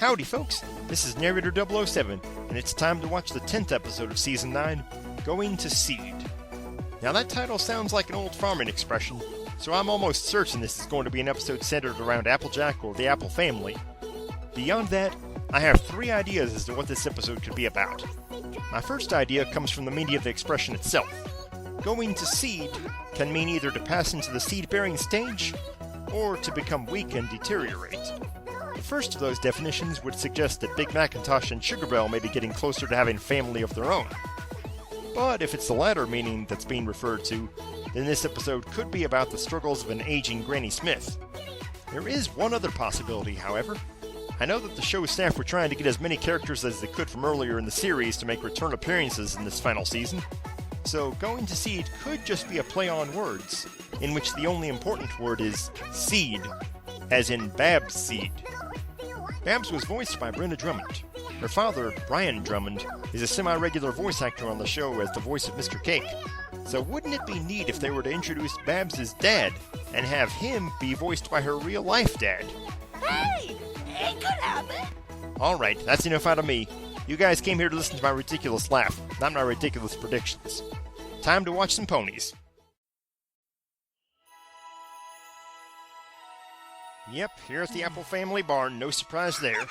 Howdy folks, this is Narrator007, and it's time to watch the 10th episode of Season 9, Going to Seed. Now that title sounds like an old farming expression, so I'm almost certain this is going to be an episode centered around Applejack or the Apple family. Beyond that, I have 3 ideas as to what this episode could be about. My first idea comes from the meaning of the expression itself. Going to seed can mean either to pass into the seed-bearing stage, or to become weak and deteriorate. The first of those definitions would suggest that Big Macintosh and Sugar Belle may be getting closer to having family of their own. But if it's the latter meaning that's being referred to, then this episode could be about the struggles of an aging Granny Smith. There is one other possibility, however. I know that the show's staff were trying to get as many characters as they could from earlier in the series to make return appearances in this final season, so Going to Seed could just be a play on words, in which the only important word is seed, as in Babs' seed. Babs was voiced by Brenda Drummond. Her father, Brian Drummond, is a semi-regular voice actor on the show as the voice of Mr. Cake. So wouldn't it be neat if they were to introduce Babs' dad and have him be voiced by her real-life dad? Hey! It could happen! Alright, that's enough out of me. You guys came here to listen to my ridiculous laugh, not my ridiculous predictions. Time to watch some ponies. Yep, here at the Apple family barn, no surprise there.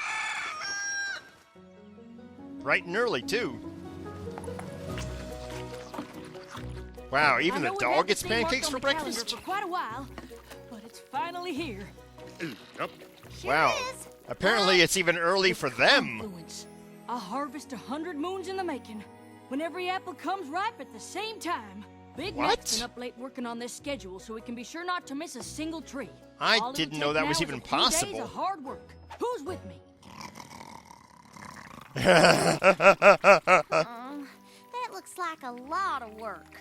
Bright and early, too. Wow, even the dog gets pancakes for breakfast? For quite a while, but it's finally here. Yep. Wow, apparently it's even early for them. Confluence. A harvest 100 moons in the making. When every apple comes ripe at the same time. Big Mac's been up late working on this schedule so we can be sure not to miss a single tree. I didn't know that was even possible. Days of hard work. Who's with me? That looks like a lot of work.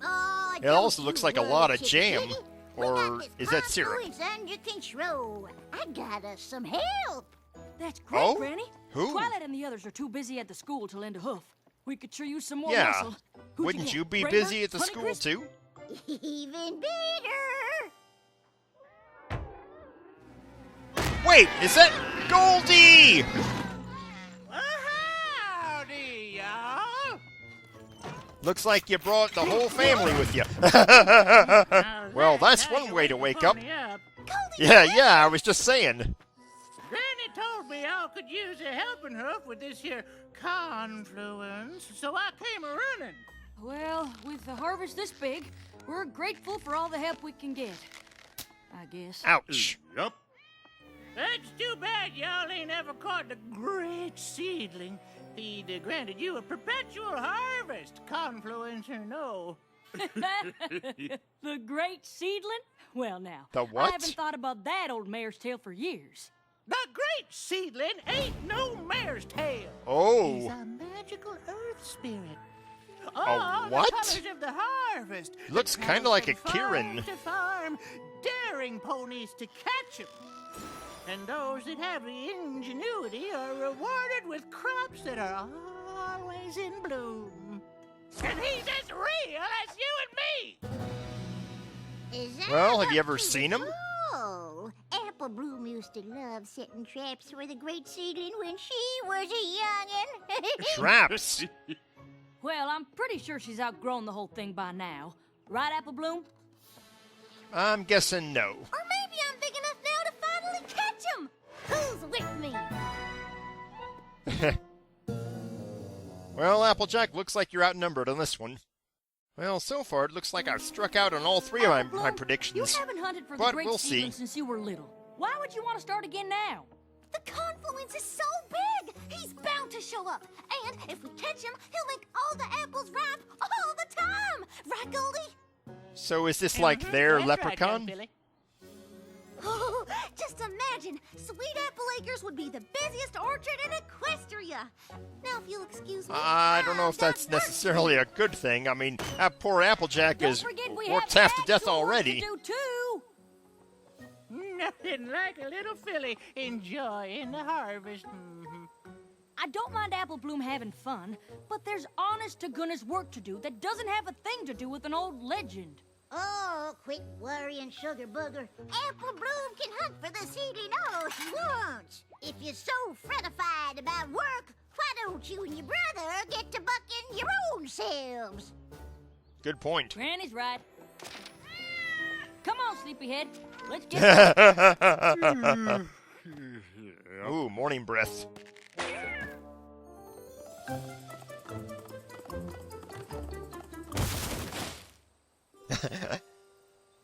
Oh, It also looks like a lot of jam. Or is that syrup? Under control. I got us some help. That's great, Oh? Granny. Who? Twilight and the others are too busy at the school to lend a hoof. We could sure use some more Yeah. muscle. Who'd Wouldn't get? you be Raymer? busy at the school, Honeycrisp? too? Even better. Wait, is that Goldie? Howdy, y'all. Looks like you brought the whole family with you. Well, that's one way to wake up. Yeah, I was just saying. Granny told me y'all could use a helping hoof with this here confluence, so I came a-running. Well, with a harvest this big, we're grateful for all the help we can get. I guess. Ouch. Yup. It's too bad y'all ain't ever caught the great seedling. He'd granted you a perpetual harvest, confluence or no. The great seedling? Well, now. The what? I haven't thought about that old mare's tail for years. The great seedling ain't no mare's tail. He's Oh. a magical earth spirit. A what? The colors of the harvest. Looks that kinda like travel a from Kieran. farm to farm, daring ponies to catch 'em. And those that have the ingenuity are rewarded with crops that are always in bloom. And he's as real as you and me. Is that Well, have you what ever seen him? Oh, Apple Bloom used to love setting traps for the great seedling when she was a youngin'. Traps. Well, I'm pretty sure she's outgrown the whole thing by now. Right, Apple Bloom? I'm guessing no. Or maybe I'm big enough now to finally catch him. Who's with me? Well, Applejack, looks like you're outnumbered on this one. Well, so far it looks like I've struck out on all 3 of Apple my Bloom, predictions. You haven't hunted for the but great we'll seedling see. since you were little. Why would you want to start again now? The confluence is so big, he's bound to show up. And if we catch him, he'll make all the apples ripe all the time. Right, Goldie? So is this like their That's right, leprechaun? young Billy. Oh, just imagine, Sweet Apple Acres would be the busiest orchard in Equestria. Now, if you'll excuse me. I don't know if I'm that's not necessarily a good thing. I mean, that poor Applejack Don't is forget we worked have half to death actual work already. to do too. Nothing like a little filly enjoying the harvest. Mhm. I don't mind Apple Bloom having fun, but there's honest to goodness work to do that doesn't have a thing to do with an old legend. Oh, quit worrying, Sugar Booger. Apple Bloom can hunt for the seedling all she wants. If you're so fretified about work, why don't you and your brother get to bucking your own selves? Good point. Granny's right. Come on, sleepyhead. Let's get Ooh, morning breath.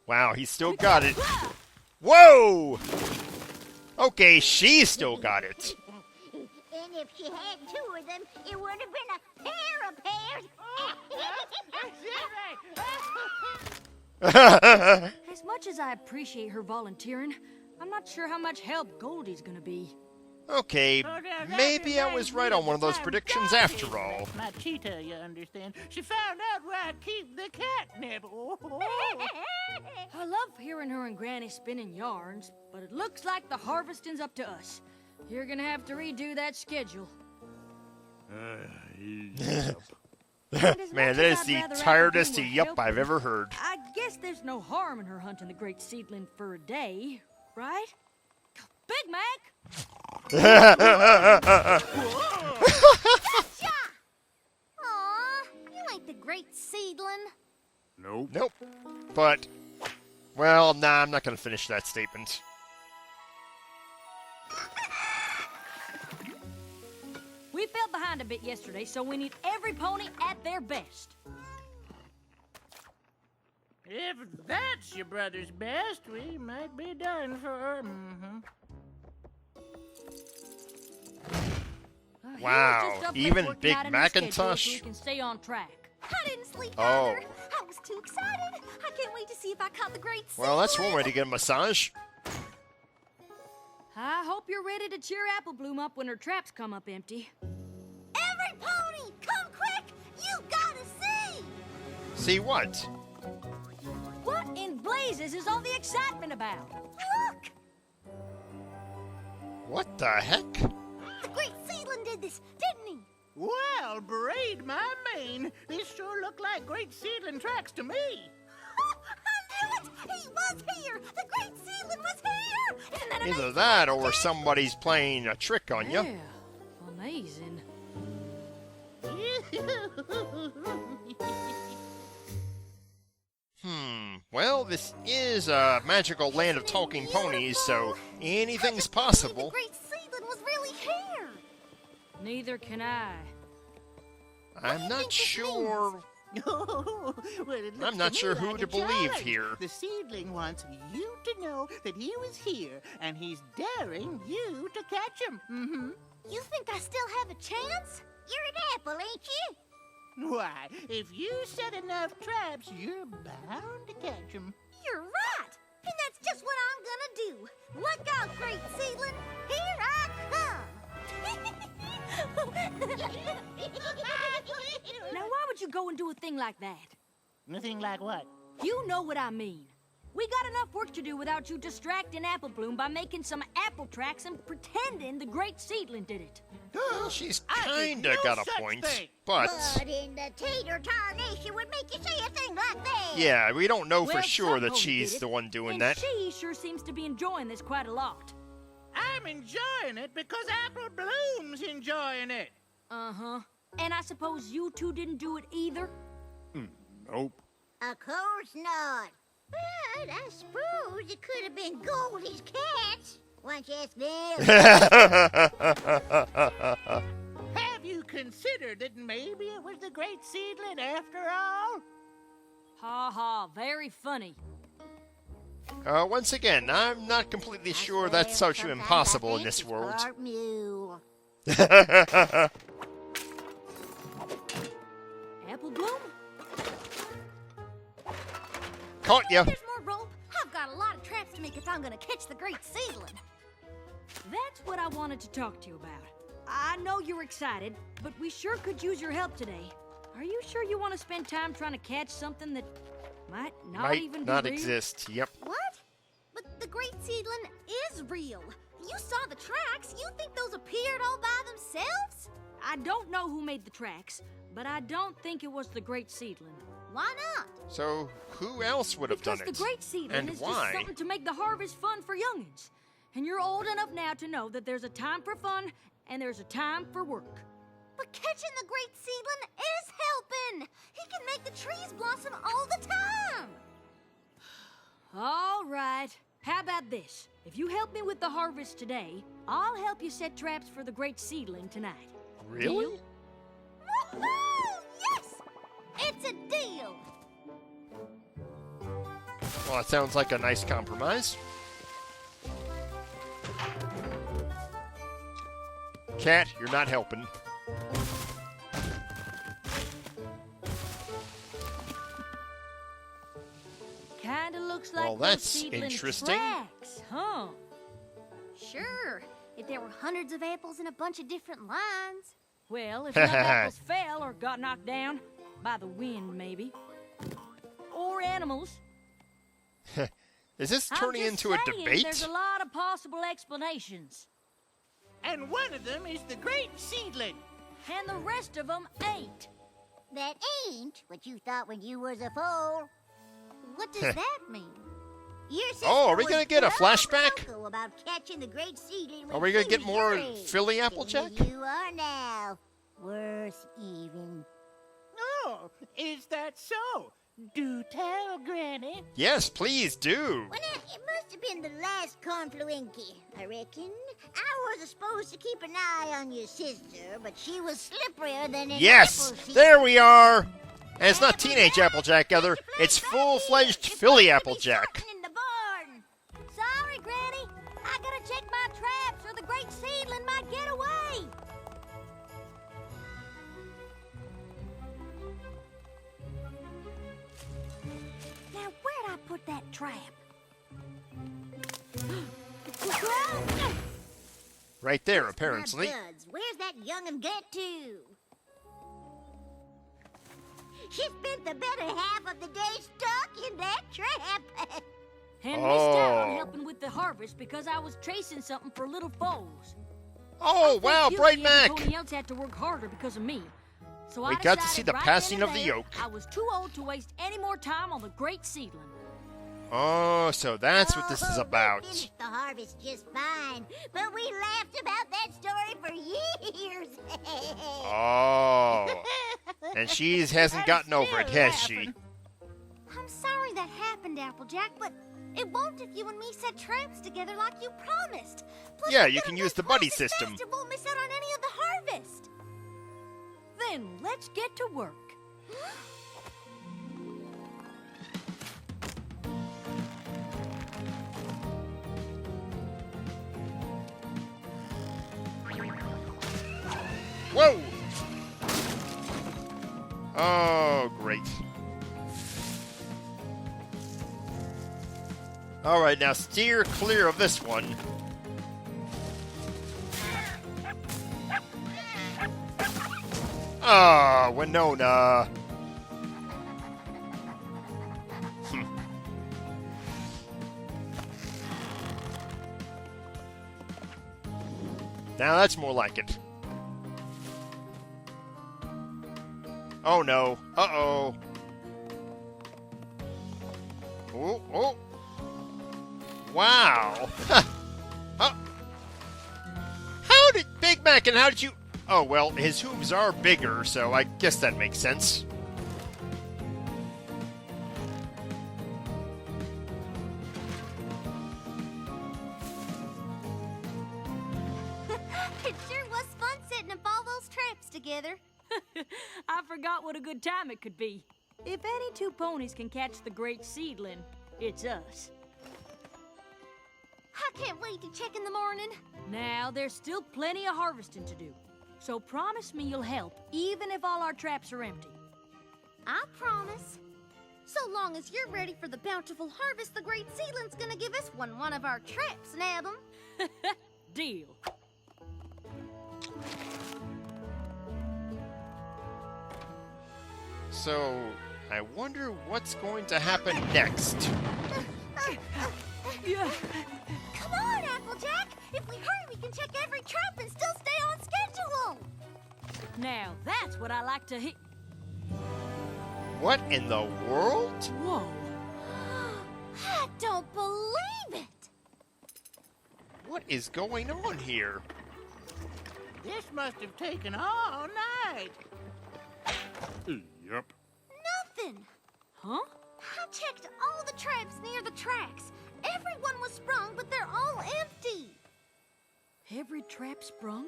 Wow, he still got it. Whoa! Okay, she still got it. And if she had two of them, it would have been a pair of pairs. As much as I appreciate her volunteering, I'm not sure how much help Goldie's gonna be. Okay, maybe I was right on one of those predictions after all. My cheetah, you understand. She found out where I keep the catnip. I love hearing her and Granny spinning yarns, but it looks like the harvesting's up to us. You're gonna have to redo that schedule. Man, that is the tiredest yup I've ever heard. I guess there's no harm in her hunting the great seedling for a day, right? Big Mac! Aw, you ain't the great seedling. Nope. But, well, nah, I'm not gonna finish that statement. We fell behind a bit yesterday, so we need every pony at their best. If that's your brother's best, we might be done for. He was Wow, just up late even working Big out a new Macintosh? schedule so we can stay on track. I didn't sleep Oh. either. I was too excited. I can't wait to see if I caught the great seedling. Well, that's one way to get a massage. I hope you're ready to cheer Apple Bloom up when her traps come up empty. Every pony, come quick! You gotta see! See what? What in blazes is all the excitement about? Look! What the heck? The great seedling did this, didn't he? Well, braid my mane. This sure looked like great seedling tracks to me. I knew it! He was here! The great seedling was here! Isn't that amazing? Either that or somebody's playing a trick on you. Yeah, amazing. Well, this is a magical land of talking ponies, so anything's I just believe possible. The great seedling was really here! Neither can I. I'm not sure. Well, it looks I'm not to me sure who like to a believe challenge. here. The seedling wants you to know that he was here, and he's daring you to catch him. You think I still have a chance? You're an apple, ain't you? Why, if you set enough traps, you're bound to catch him. You're right! And that's just what I'm gonna do. Look out, great seedling! Here I come! Now, why would you go and do a thing like that? Nothing like what? You know what I mean. We got enough work to do without you distracting Apple Bloom by making some apple tracks and pretending the great seedling did it. Well, she's I think kinda no got a such point, thing. but What in the tater tarnation would make you say a thing like that? yeah, we don't know for Well, sure some that pony she's did it, the one doing and that. she sure seems to be enjoying this quite a lot. I'm enjoying it because Apple Bloom's enjoying it. Uh-huh. And I suppose you two didn't do it either? Nope. Of course not. But I suppose it could have been Goldie's cats. Why don't you ask them? Have you considered that maybe it was the great seedling after all? Ha ha, very funny. Once again, I'm not completely sure that's such impossible in this world. Mule. Apple Bloom? Caught ya. There's more rope. I've got a lot of traps to make if I'm gonna catch the great seedling. That's what I wanted to talk to you about. I know you're excited, but we sure could use your help today. Are you sure you want to spend time trying to catch something that might not even Might not be real? exist. Yep. What? But the great seedling is real. You saw the tracks. You think those appeared all by themselves? I don't know who made the tracks, but I don't think it was the great seedling. Why not? So, who else would have done Because it? the great seedling And is why? just something to make the harvest fun for youngins. And you're old enough now to know that there's a time for fun and there's a time for work. But catching the great seedling is helping. He can make the trees blossom all the time. All right. How about this? If you help me with the harvest today, I'll help you set traps for the great seedling tonight. Really? Deal? Woohoo! Yes! It's a deal. Well, that sounds like a nice compromise. Cat, you're not helping. Kinda looks like Well, those that's seedling interesting. tracks, huh? Sure, if there were hundreds of apples in a bunch of different lines. Well, if enough apples fell or got knocked down, by the wind maybe, or animals. Is this I'm turning just into a saying, debate? There's a lot of possible explanations. And one of them is the great seedling. And the rest of them ain't. That ain't what you thought when you was a foal. What does that mean? Your sister Oh, are we gonna was get a so flashback? vocal about catching the great seedling when Are we she gonna get was more your age. Philly Same Applejack? as you are now. Worse even. Oh, is that so? Do tell, Granny. Yes, please do. Well, now, it must have been the last confluency, I reckon. I was supposed to keep an eye on your sister, but she was slipperier than an Yes, apple seed. there we are. And it's not teenage Applejack either. It's full-fledged Philly Applejack. In the barn. Sorry, Granny. I gotta check my traps or the great seedling might get away. Now, where'd I put that trap? Right there, apparently. My buds, where's that young'un get to? She spent the better half of the day stuck in that trap. And missed out on Oh. helping with the harvest because I was chasing something for little foals. Oh, wow, Bright Mac. Everybody else had to work harder because of me. So We I got to decided see the right passing then of and the there, yoke. I was too old to waste any more time on the great seedling. Oh, so that's what this is Oh, about. We finished the harvest just fine, but we laughed about that story for years. Oh. And she hasn't I'm gotten over it, still has she? laughing. I'm sorry that happened, Applejack, but it won't if you and me set traps together like you promised. Plus, Yeah, we're you gonna can go use the buddy twice as system. fast and won't miss out on any of the harvest. Then let's get to work. Whoa! Oh, great. All right, now steer clear of this one. Ah, Winona. Now that's more like it. Oh no. Uh-oh. Oh, oh. Wow. How did Big Mac and how did you... Oh, well, his hooves are bigger, so I guess that makes sense. It sure was fun setting up all those traps together. I forgot what a good time it could be. If any two ponies can catch the great seedling, it's us. I can't wait to check in the morning. Now, there's still plenty of harvesting to do. So promise me you'll help, even if all our traps are empty. I promise. So long as you're ready for the bountiful harvest, the great seedling's gonna give us one of our traps, Nabum. Deal. So, I wonder what's going to happen next. Yeah. Come on, Applejack! If we hurry, we can check every trap and still stay on schedule! Now, that's what I like to hit. What in the world? Whoa. I don't believe it! What is going on here? This must have taken all night. Yep. Nothing! Huh? I checked all the traps near the tracks. Everyone was sprung, but they're all empty. Every trap sprung?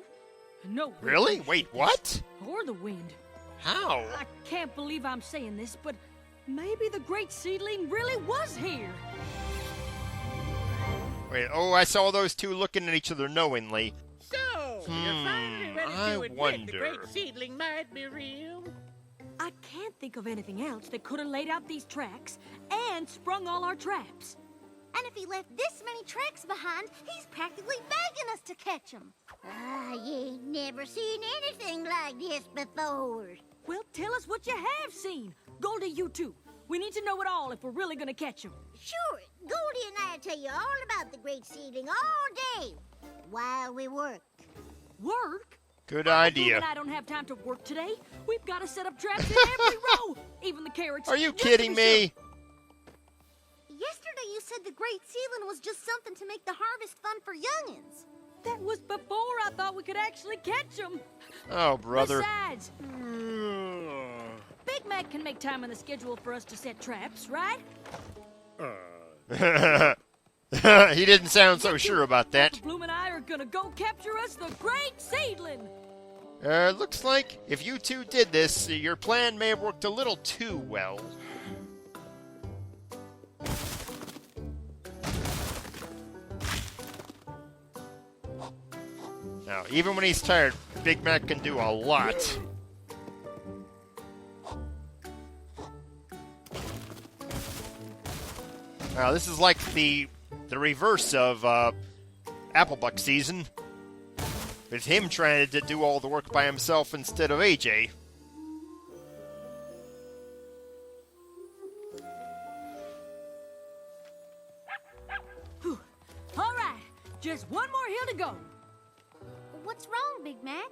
No. Really? Wait, what? Or the wind. How? I can't believe I'm saying this, but maybe the great seedling really was here. Wait, oh, I saw those two looking at each other knowingly. So, you're finally ready I to admit wonder. the great seedling might be real? I can't think of anything else that could have laid out these tracks and sprung all our traps. And if he left this many tracks behind, he's practically begging us to catch them. You ain't never seen anything like this before. Well, tell us what you have seen. Goldie, you too. We need to know it all if we're really gonna catch them. Sure, Goldie and I'll tell you all about the great seedling all day while we work. Work? Good Boom idea. and I don't have time to work today. We've got to set up traps in every row, even the carrots. Are you just to kidding be me? sure. Yesterday you said the great seedling was just something to make the harvest fun for youngins. That was before I thought we could actually catch them. Oh, brother. Besides, Big Mac can make time on the schedule for us to set traps, right? He didn't sound so sure about that. Bloom and I are gonna go capture us the great seedling. Looks like if you two did this, your plan may have worked a little too well. Now, even when he's tired, Big Mac can do a lot. Now, this is like the reverse of Applebuck season. With him trying to do all the work by himself instead of AJ. Whew. All right, just one more hill to go. What's wrong, Big Mac?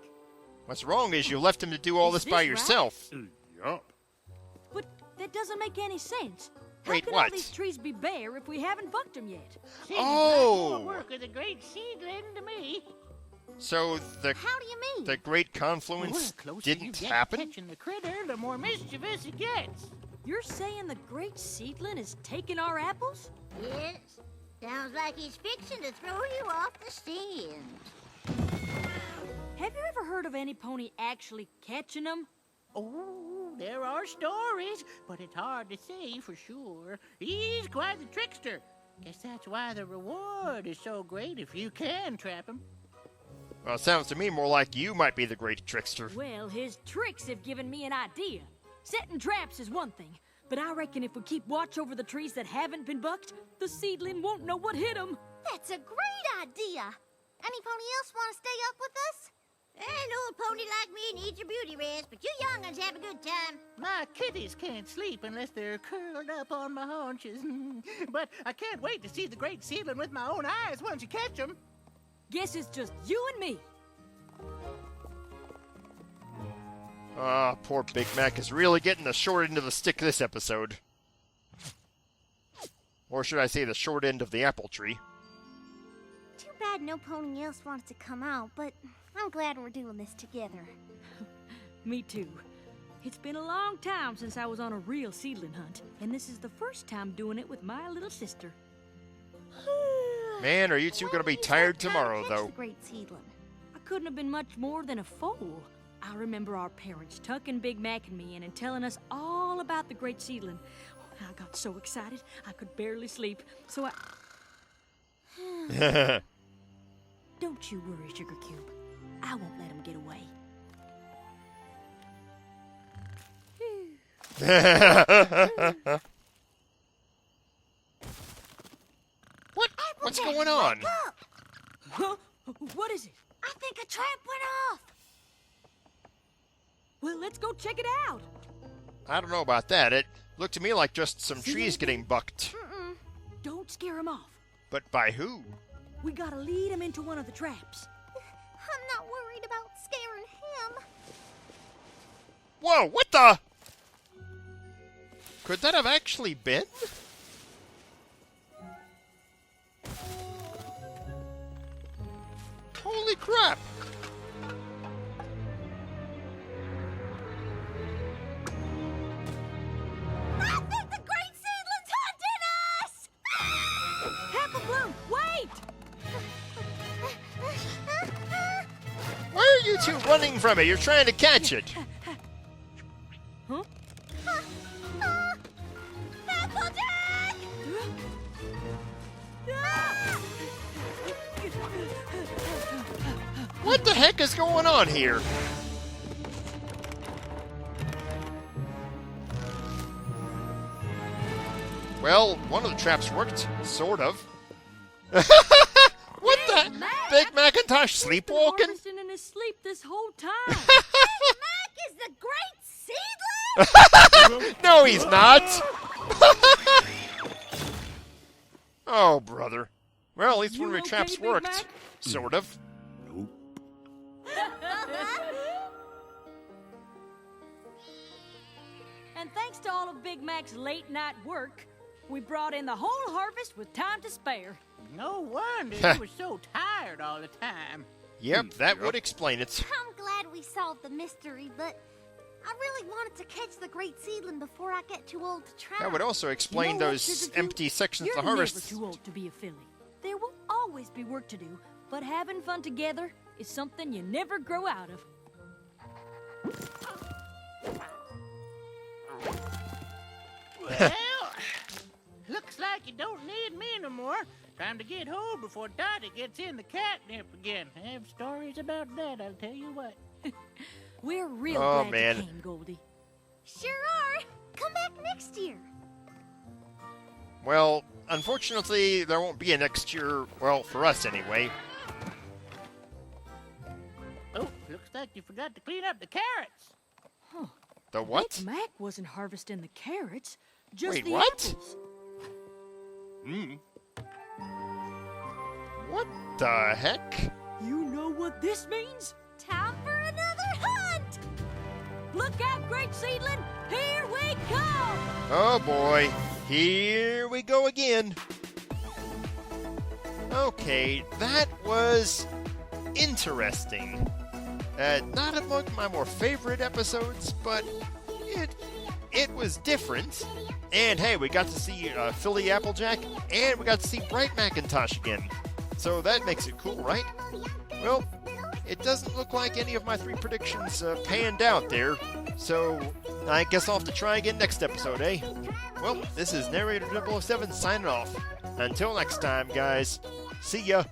What's wrong is you left him to do all Is this by this yourself. Yup. But that doesn't make any sense. How Wait, can what? all these trees be bare if we haven't bucked them yet? Seems Oh. like more work of the great seedling to me. So the How do you mean? great The confluence closer you didn't get happen? to catching the critter, the more mischievous it gets. You're saying the great seedling is taking our apples? Yes. Sounds like he's fixing to throw you off the stand. Have you ever heard of any pony actually catching them? Oh, there are stories, but it's hard to say for sure. He's quite the trickster. Guess that's why the reward is so great if you can trap him. Well, it sounds to me more like you might be the great trickster. Well, his tricks have given me an idea. Setting traps is one thing, but I reckon if we keep watch over the trees that haven't been bucked, the seedling won't know what hit him. That's a great idea. Any pony else want to stay up with us? An old pony like me needs a beauty rest, but you young'uns have a good time. My kitties can't sleep unless they're curled up on my haunches. But I can't wait to see the great seedling with my own eyes once you catch him. Guess it's just you and me. Ah, poor Big Mac is really getting the short end of the stick this episode. Or should I say the short end of the apple tree. Too bad no pony else wants to come out, but I'm glad we're doing this together. Me too. It's been a long time since I was on a real seedling hunt, and this is the first time doing it with my little sister. Man, are you two gonna be tired tomorrow, though? The great seedling. I couldn't have been much more than a foal. I remember our parents tucking Big Mac and me in and telling us all about the great seedling. I got so excited I could barely sleep, so I... Don't you worry, Sugar Cube. I won't let him get away. What's going on? Look! Huh? What is it? I think a trap went off. Well, let's go check it out. I don't know about that. It looked to me like just some See trees anything? getting bucked. Don't scare him off. But by who? We gotta lead him into one of the traps. I'm not worried about scaring him. Whoa, what the? Could that have actually been? Holy crap! I think the Great Seedling's hunting us! Apple Bloom, wait! Why are you two running from it? You're trying to catch it. Huh? Applejack! What the heck is going on here? Well, one of the traps worked, sort of. What the? Big Macintosh sleepwalking? Harvesting in his sleep this whole time. Mac is the Great Seedling? No, he's not. Oh, brother. Well, at least one of You your traps okay, Big worked, Mac? sort of. And thanks to all of Big Mac's late night work, we brought in the whole harvest with time to spare. No wonder you were so tired all the time. Yep, that would explain it. I'm glad we solved the mystery, but I really wanted to catch the Great Seedling before I get too old to try. That would also explain You know what, those Sugar empty sections You're to harvest. never too old to be a filly. There will always be work to do, but having fun together is something you never grow out of. Well, looks like you don't need me no more. Time to get home before Dottie gets in the catnip again. I have stories about that, I'll tell you what. We're real Oh, glad man. you came, Goldie. Sure are. Come back next year. Well, unfortunately, there won't be a next year, well, for us anyway. Oh, looks like you forgot to clean up the carrots. The what? Big Mac wasn't harvesting the carrots, just Wait, the what? apples. What the heck? You know what this means? Time for another hunt. Look out, Great Seedling! Here we come! Oh boy, here we go again. Okay, that was interesting. Not among my more favorite episodes, but it was different. And hey, we got to see Philly Applejack, and we got to see Bright Macintosh again. So that makes it cool, right? Well, it doesn't look like any of my 3 predictions panned out there. So I guess I'll have to try again next episode, eh? Well, this is Narrator007 signing off. Until next time, guys. See ya.